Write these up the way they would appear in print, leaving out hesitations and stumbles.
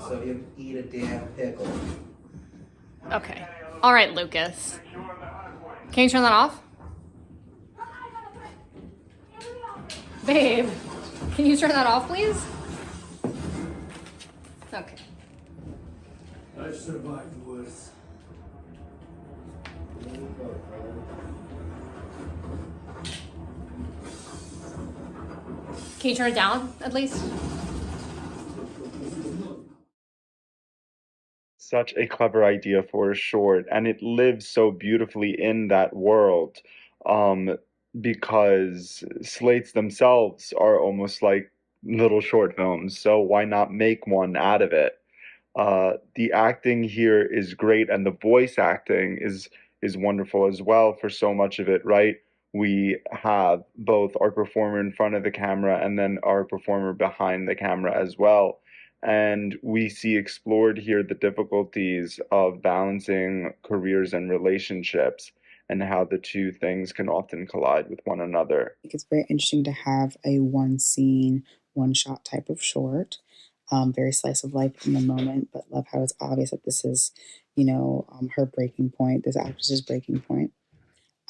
so he'll eat a damn pickle. Okay. All right, Lucas. Can you turn that off? Babe, can you turn that off, please? Okay. I've survived worse. Can you turn it down, at least? Such a clever idea for a short, and it lives so beautifully in that world, um, because slates themselves are almost like little short films, so why not make one out of it? The acting here is great, and the voice acting is wonderful as well for so much of it, right? We have both our performer in front of the camera and then our performer behind the camera as well. And we see explored here the difficulties of balancing careers and relationships and how the two things can often collide with one another. It's very interesting to have a one scene, one shot type of short. Very slice of life in the moment, but love how it's obvious that this is, her breaking point, this actress's breaking point.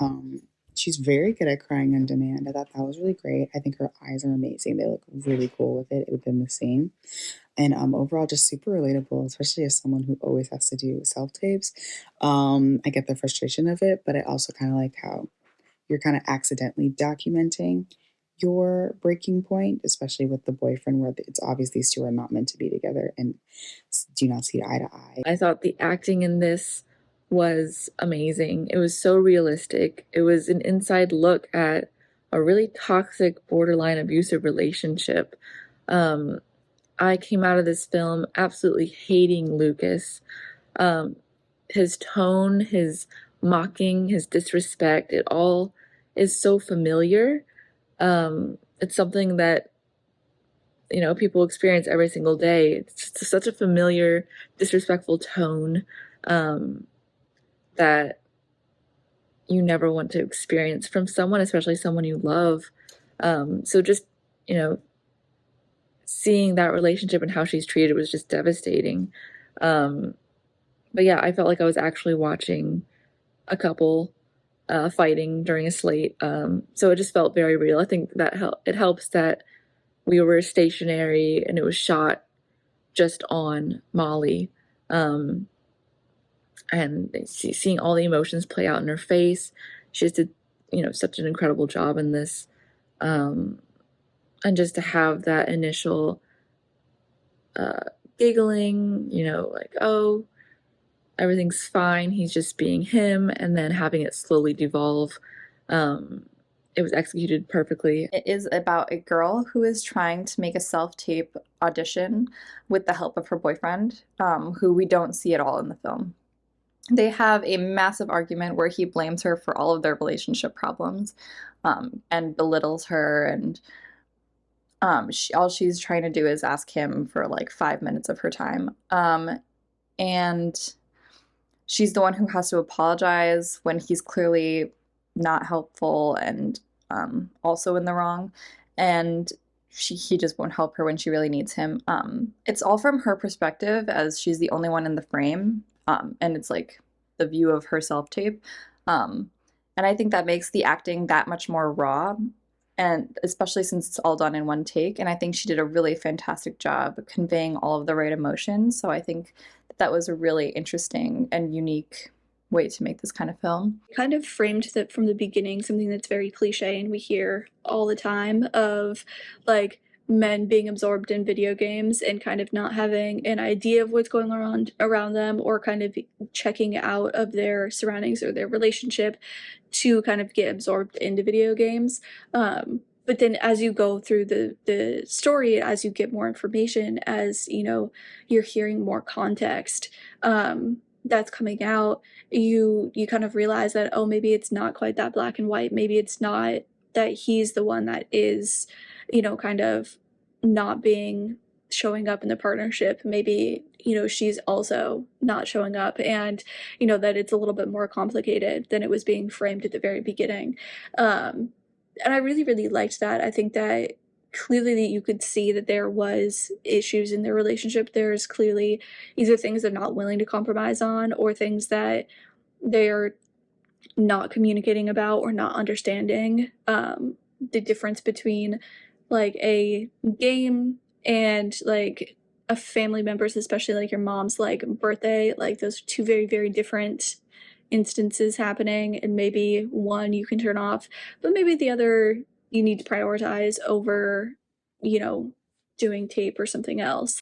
Um, she's very good at crying on demand. I thought that was really great. I think her eyes are amazing. They look really cool with it within the scene. And overall, just super relatable, especially as someone who always has to do self tapes. I get the frustration of it, but I also kind of like how you're kind of accidentally documenting your breaking point, especially with the boyfriend, where it's obvious these two are not meant to be together and do not see eye to eye. I thought the acting in this was amazing. It was so realistic. It was an inside look at a really toxic, borderline abusive relationship. I came out of this film absolutely hating Lucas. His tone, his mocking, his disrespect, it all is so familiar. It's something that people experience every single day. It's just such a familiar, disrespectful tone that you never want to experience from someone, especially someone you love. So just, seeing that relationship and how she's treated was just devastating. But yeah, I felt like I was actually watching a couple fighting during a slate. So it just felt very real. I think that it helps that we were stationary and it was shot just on Molly. And seeing all the emotions play out in her face, she just did, such an incredible job in this. And just to have that initial giggling, like, oh, everything's fine, he's just being him, and then having it slowly devolve. It was executed perfectly. It is about a girl who is trying to make a self-tape audition with the help of her boyfriend, who we don't see at all in the film. They have a massive argument where he blames her for all of their relationship problems, and belittles her, and all she's trying to do is ask him for like 5 minutes of her time. And she's the one who has to apologize when he's clearly not helpful and also in the wrong. And he just won't help her when she really needs him. It's all from her perspective, as she's the only one in the frame. And it's like the view of her self-tape. And I think that makes the acting that much more raw, and especially since it's all done in one take. And I think she did a really fantastic job conveying all of the right emotions. So I think that was a really interesting and unique way to make this kind of film. Kind of framed that from the beginning, something that's very cliche and we hear all the time of like men being absorbed in video games and kind of not having an idea of what's going on around them, or kind of checking out of their surroundings or their relationship to kind of get absorbed into video games. But then as you go through the story, as you get more information, as you're hearing more context that's coming out, you kind of realize that, oh, maybe it's not quite that black and white. Maybe it's not that he's the one that is kind of not showing up in the partnership. Maybe she's also not showing up, and that it's a little bit more complicated than it was being framed at the very beginning. And I really, really liked that. I think that clearly that you could see that there was issues in their relationship. There's clearly either things they're not willing to compromise on or things that they're not communicating about or not understanding. The difference between like a game and like a family member's, especially like your mom's like birthday, like those are two very, very different instances happening, and maybe one you can turn off, but maybe the other you need to prioritize over, you know, doing tape or something else.